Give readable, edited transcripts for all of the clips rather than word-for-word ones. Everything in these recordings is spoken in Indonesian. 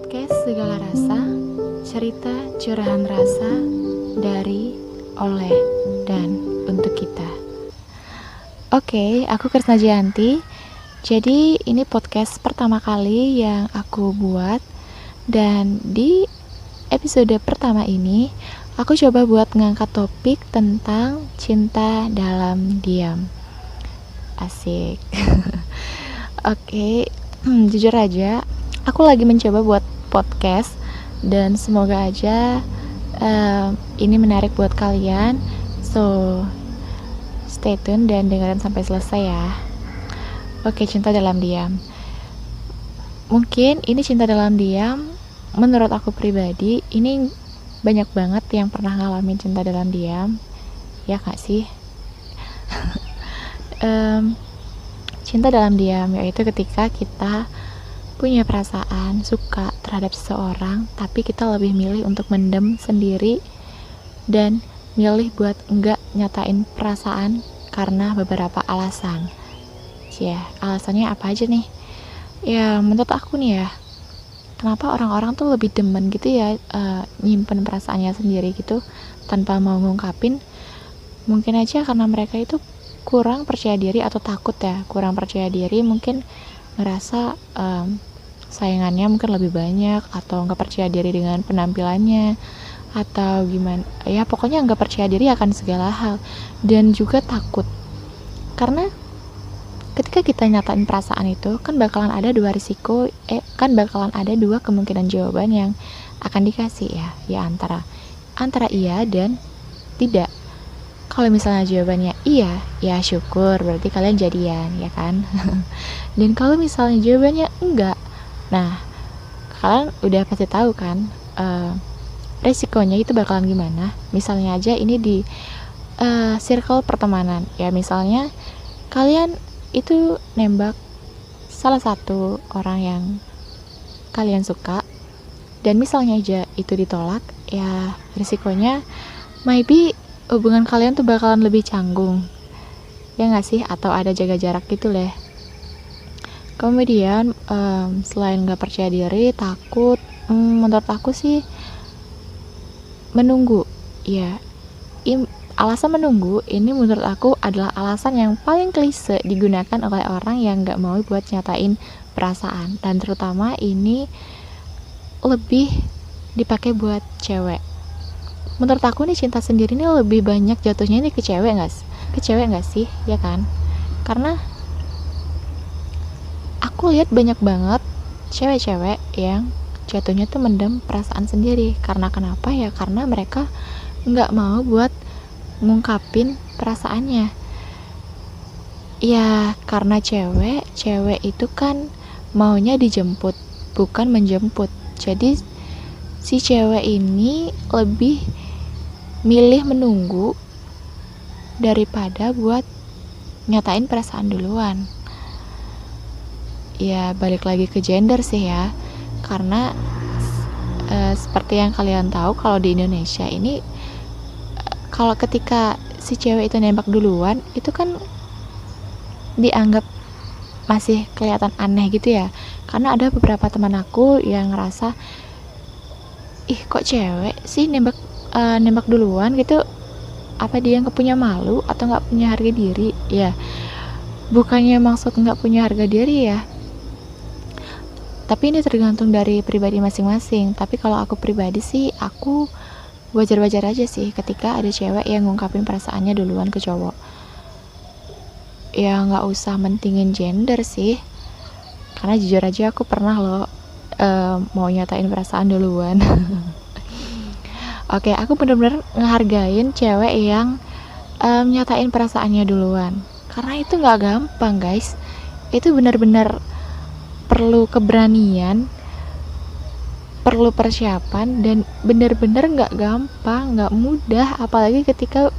Podcast Segala Rasa, cerita curahan rasa dari, oleh, dan untuk kita. Oke, aku Krisna Gianti. Jadi ini podcast pertama kali yang aku buat. Dan di episode pertama ini aku coba buat ngangkat topik tentang cinta dalam diam. Asik. Oke, jujur aja aku lagi mencoba buat podcast dan semoga aja ini menarik buat kalian. So stay tune dan dengerin sampai selesai ya. Oke, cinta dalam diam. Mungkin ini cinta dalam diam menurut aku pribadi ini banyak banget yang pernah ngalamin cinta dalam diam. Ya gak sih? Cinta dalam diam yaitu ketika kita punya perasaan suka terhadap seseorang, tapi kita lebih milih untuk mendem sendiri dan milih buat enggak nyatain perasaan karena beberapa alasan. Alasannya apa aja nih? Ya menurut aku nih ya, kenapa orang-orang tuh lebih demen gitu ya nyimpen perasaannya sendiri gitu tanpa mau ngungkapin. Mungkin aja karena mereka itu kurang percaya diri atau takut ya, kurang percaya diri, mungkin ngerasa sayangannya mungkin lebih banyak, atau nggak percaya diri dengan penampilannya, atau gimana ya, pokoknya nggak percaya diri akan segala hal. Dan juga takut karena ketika kita nyatain perasaan itu kan bakalan ada dua risiko, kan bakalan ada dua kemungkinan jawaban yang akan dikasih ya antara iya dan tidak. Kalau misalnya jawabannya iya, ya syukur, berarti kalian jadian, ya kan? Dan kalau misalnya jawabannya enggak, nah kalian udah pasti tahu kan resikonya itu bakalan gimana. Misalnya aja ini di circle pertemanan, ya misalnya kalian itu nembak salah satu orang yang kalian suka, dan misalnya aja itu ditolak, ya risikonya maybe hubungan kalian tuh bakalan lebih canggung, ya nggak sih? Atau ada jaga jarak gitu lah. Kemudian selain nggak percaya diri, takut, menurut aku sih menunggu. Ya, alasan menunggu ini menurut aku adalah alasan yang paling klise digunakan oleh orang yang nggak mau buat nyatain perasaan, dan terutama ini lebih dipakai buat cewek. Menurut aku nih cinta sendiri ini lebih banyak jatuhnya ini ke cewek nggak sih, ya kan? Karena aku lihat banyak banget cewek-cewek yang jatuhnya tuh mendem perasaan sendiri. Karena kenapa ya? Karena mereka nggak mau buat ngungkapin perasaannya. Ya karena cewek itu kan maunya dijemput, bukan menjemput. Jadi si cewek ini lebih milih menunggu daripada buat nyatain perasaan duluan. Ya balik lagi ke gender sih ya, karena seperti yang kalian tahu kalau di Indonesia ini kalau ketika si cewek itu nembak duluan itu kan dianggap masih kelihatan aneh gitu ya. Karena ada beberapa teman aku yang ngerasa, ih kok cewek sih nembak duluan gitu, apa dia nggak punya malu atau nggak punya harga diri? Ya bukannya maksud nggak punya harga diri ya, tapi ini tergantung dari pribadi masing-masing. Tapi kalau aku pribadi sih, aku wajar-wajar aja sih ketika ada cewek yang ngungkapin perasaannya duluan ke cowok. Ya nggak usah mentingin gender sih, karena jujur aja aku pernah loh mau nyatain perasaan duluan. Oke, aku bener-bener ngehargain cewek yang nyatain perasaannya duluan, karena itu nggak gampang guys. Itu bener-bener perlu keberanian, perlu persiapan, dan bener-bener nggak gampang, nggak mudah. Apalagi ketika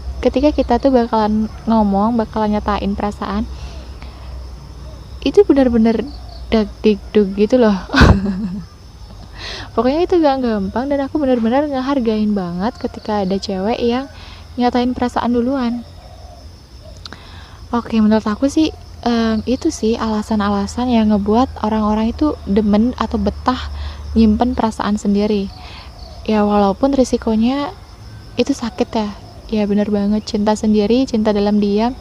kita tuh bakalan nyatain perasaan, itu bener-bener dag-dig-dug gitu loh. Pokoknya itu gak gampang, dan aku benar-benar ngehargain banget ketika ada cewek yang nyatain perasaan duluan. Oke, menurut aku sih itu sih alasan-alasan yang ngebuat orang-orang itu demen atau betah nyimpen perasaan sendiri. Ya walaupun risikonya itu sakit ya. Ya bener banget, cinta sendiri, cinta dalam diam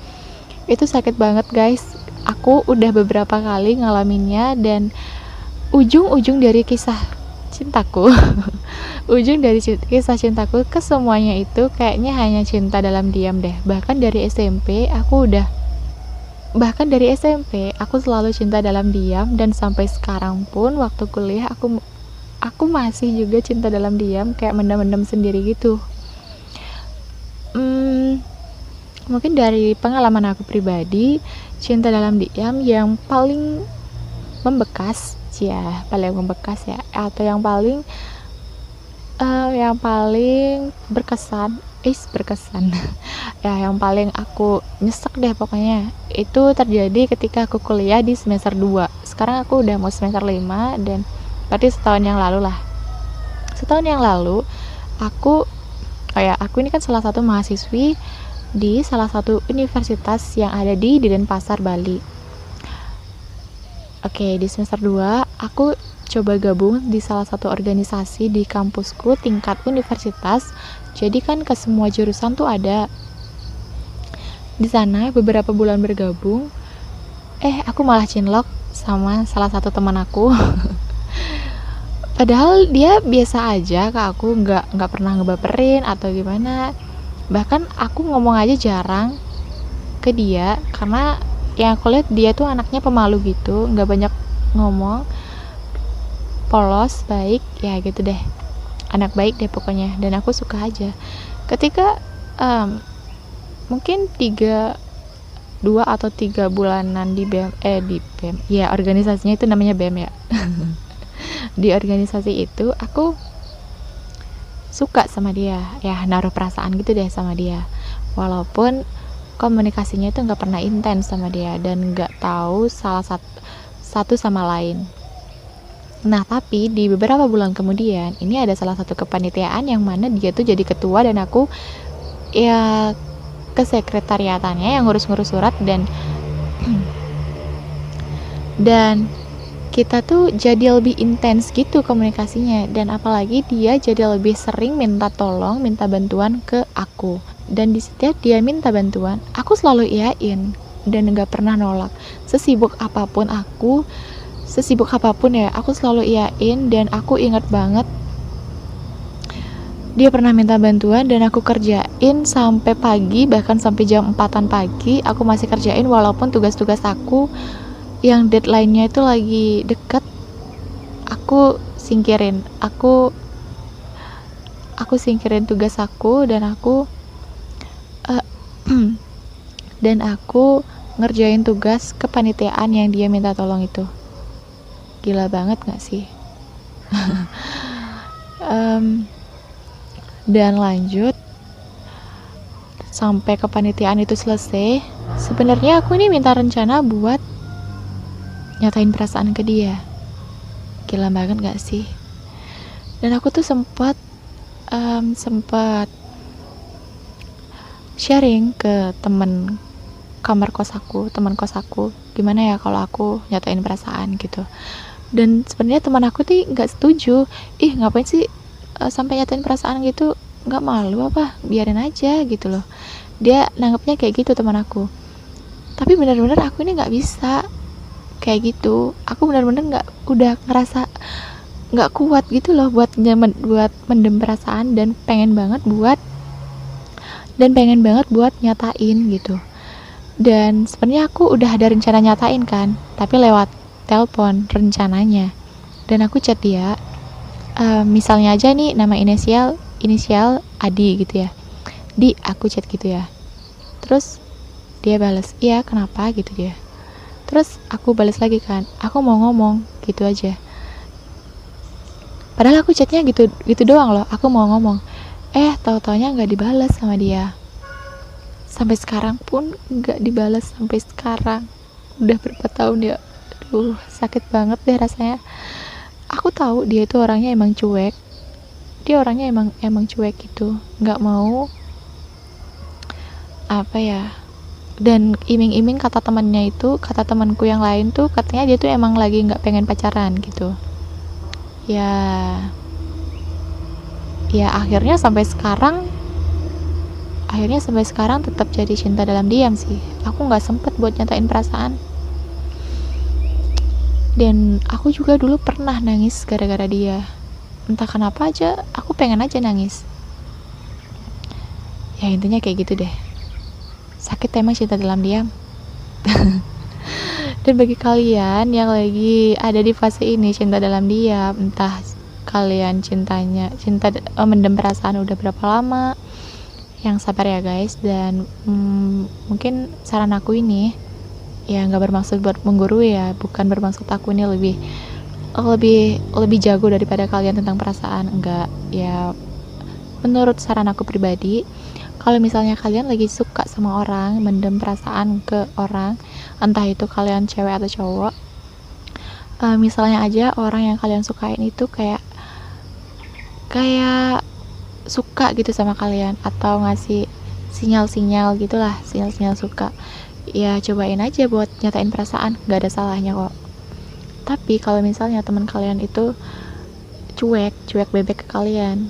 itu sakit banget guys. Aku udah beberapa kali ngalaminnya, dan ujung-ujung dari kisah cintaku ujung dari kisah cintaku ke semuanya itu kayaknya hanya cinta dalam diam deh. Bahkan dari SMP aku selalu cinta dalam diam, dan sampai sekarang pun waktu kuliah aku masih juga cinta dalam diam, kayak mendam-mendam sendiri gitu. Mungkin dari pengalaman aku pribadi, cinta dalam diam yang paling membekas ya, atau yang paling berkesan ya, yang paling aku nyesek deh pokoknya, itu terjadi ketika aku kuliah di semester 2. Sekarang aku udah mau semester 5, dan berarti setahun yang lalu aku ini kan salah satu mahasiswi di salah satu universitas yang ada di Denpasar, Bali. Oke, di semester 2 aku coba gabung di salah satu organisasi di kampusku tingkat universitas. Jadi kan ke semua jurusan tuh ada. Di sana beberapa bulan bergabung, aku malah cinlok sama salah satu teman aku. Padahal dia biasa aja ke aku, nggak pernah ngebaperin atau gimana. Bahkan aku ngomong aja jarang ke dia, karena yang aku lihat dia tuh anaknya pemalu gitu, nggak banyak ngomong, polos, baik, ya gitu deh, anak baik deh pokoknya. Dan aku suka aja. Ketika mungkin 2 atau 3 bulanan di BEM, ya organisasinya itu namanya BEM ya. Di organisasi itu aku suka sama dia, ya naruh perasaan gitu deh sama dia, walaupun komunikasinya itu nggak pernah intens sama dia, dan nggak tahu salah satu sama lain. Nah tapi di beberapa bulan kemudian, ini ada salah satu kepanitiaan yang mana dia tuh jadi ketua, dan aku ya ke sekretariatannya yang ngurus-ngurus surat, dan kita tuh jadi lebih intens gitu komunikasinya. Dan apalagi dia jadi lebih sering minta tolong, minta bantuan ke aku, dan di setiap dia minta bantuan aku selalu iyain dan nggak pernah nolak. Sesibuk apapun ya, aku selalu iyain. Dan aku ingat banget dia pernah minta bantuan dan aku kerjain sampai pagi, bahkan sampai jam 4-an pagi aku masih kerjain, walaupun tugas-tugas aku yang deadline-nya itu lagi deket, aku singkirin tugas aku, dan aku ngerjain tugas kepanitiaan yang dia minta tolong itu. Gila banget gak sih? Dan lanjut sampai kepanitiaan itu selesai. Sebenarnya aku ini minta rencana buat nyatain perasaan ke dia. Gila banget gak sih? Dan aku tuh sempat sharing ke teman kos aku, gimana ya kalau aku nyatain perasaan gitu. Dan sebenarnya teman aku tuh nggak setuju. Ngapain sih sampai nyatain perasaan gitu, nggak malu apa, biarin aja gitu loh. Dia nanggapnya kayak gitu, teman aku. Tapi benar-benar aku ini nggak bisa kayak gitu. Aku benar-benar udah ngerasa nggak kuat gitu loh buat mendem perasaan, dan pengen banget buat nyatain gitu. Dan sebenarnya aku udah ada rencana nyatain kan, tapi lewat telepon rencananya. Dan aku chat dia, misalnya aja nih nama inisial Adi gitu ya, Di, aku chat gitu ya. Terus dia balas, iya kenapa gitu dia. Terus aku balas lagi kan, aku mau ngomong gitu aja. Padahal aku chatnya gitu doang loh, aku mau ngomong. Tahu-taunya nggak dibalas sama dia. Sampai sekarang pun nggak dibalas sampai sekarang. Udah berapa tahun ya? Aduh, sakit banget deh rasanya. Aku tahu dia itu orangnya emang cuek. Dia orangnya emang cuek gitu, nggak mau apa ya. Dan iming-iming kata temanku yang lain tuh, katanya dia tuh emang lagi nggak pengen pacaran gitu ya akhirnya sampai sekarang tetap jadi cinta dalam diam sih. Aku nggak sempet buat nyatain perasaan. Dan aku juga dulu pernah nangis gara-gara dia. Entah kenapa aja, aku pengen aja nangis. Ya intinya kayak gitu deh. Sakit emang cinta dalam diam. Dan bagi kalian yang lagi ada di fase ini cinta dalam diam, entah kalian mendem perasaan udah berapa lama, yang sabar ya guys. Dan mungkin saran aku ini ya nggak bermaksud buat menggurui ya, bukan bermaksud aku ini lebih jago daripada kalian tentang perasaan, enggak ya. Menurut saran aku pribadi, kalau misalnya kalian lagi suka sama orang, mendem perasaan ke orang, entah itu kalian cewek atau cowok, misalnya aja orang yang kalian sukain itu kayak suka gitu sama kalian, atau ngasih sinyal-sinyal gitulah, sinyal-sinyal suka, ya cobain aja buat nyatain perasaan, gak ada salahnya kok. Tapi kalau misalnya teman kalian itu cuek bebek ke kalian,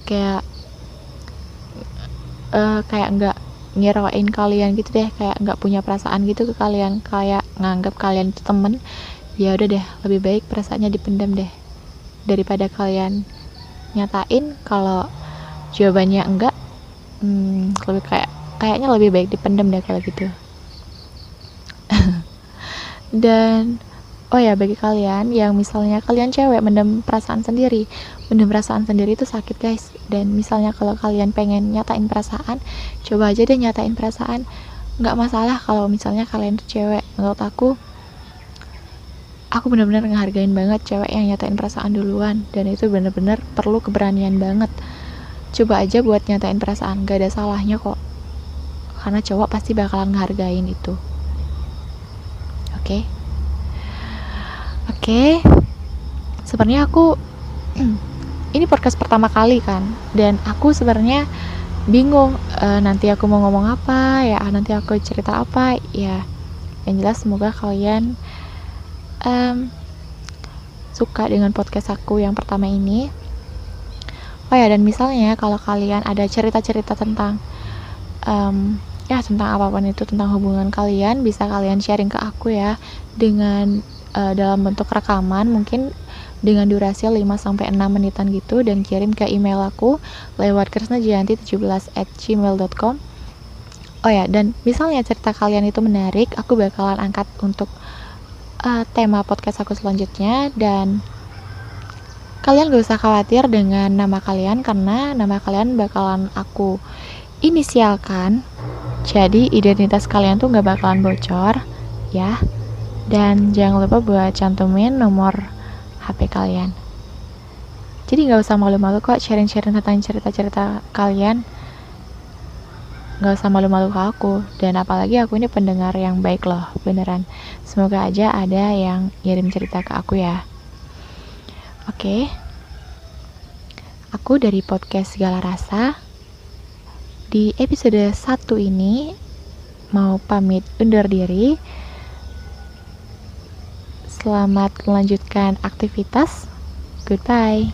kayak nggak ngirain kalian gitu deh, kayak nggak punya perasaan gitu ke kalian, kayak nganggap kalian itu temen, ya udah deh, lebih baik perasaannya dipendam deh, daripada kalian nyatain kalau jawabannya enggak. Lebih kayaknya lebih baik dipendam deh kalau gitu. Dan oh ya, bagi kalian yang misalnya kalian cewek mendem perasaan sendiri itu sakit guys. Dan misalnya kalau kalian pengen nyatain perasaan, coba aja deh nyatain perasaan, nggak masalah kalau misalnya kalian tuh cewek. Menurut aku benar-benar ngehargain banget cewek yang nyatain perasaan duluan, dan itu benar-benar perlu keberanian banget. Coba aja buat nyatain perasaan, gak ada salahnya kok, karena cowok pasti bakalan ngehargain itu. Oke. Sebenarnya aku ini podcast pertama kali kan, dan aku sebenarnya bingung nanti aku mau ngomong apa ya, nanti aku cerita apa ya. Yang jelas semoga kalian suka dengan podcast aku yang pertama ini. Oh ya, dan misalnya kalau kalian ada cerita-cerita tentang tentang apapun itu, tentang hubungan kalian, bisa kalian sharing ke aku ya, dengan dalam bentuk rekaman, mungkin dengan durasi 5-6 menitan gitu, dan kirim ke email aku lewat kresnajianti17@gmail.com. Oh ya, dan misalnya cerita kalian itu menarik, aku bakalan angkat untuk tema podcast aku selanjutnya. Dan kalian gak usah khawatir dengan nama kalian, karena nama kalian bakalan aku inisialkan, jadi identitas kalian tuh gak bakalan bocor ya. Dan jangan lupa buat cantumin nomor HP kalian. Jadi gak usah malu-malu kok sharing-sharing tentang cerita-cerita kalian, gak usah malu-malu ke aku. Dan apalagi aku ini pendengar yang baik loh, beneran. Semoga aja ada yang ngirim cerita ke aku ya. Oke. Aku dari podcast Segala Rasa, di episode 1 ini mau pamit undur diri. Selamat melanjutkan aktivitas. Goodbye.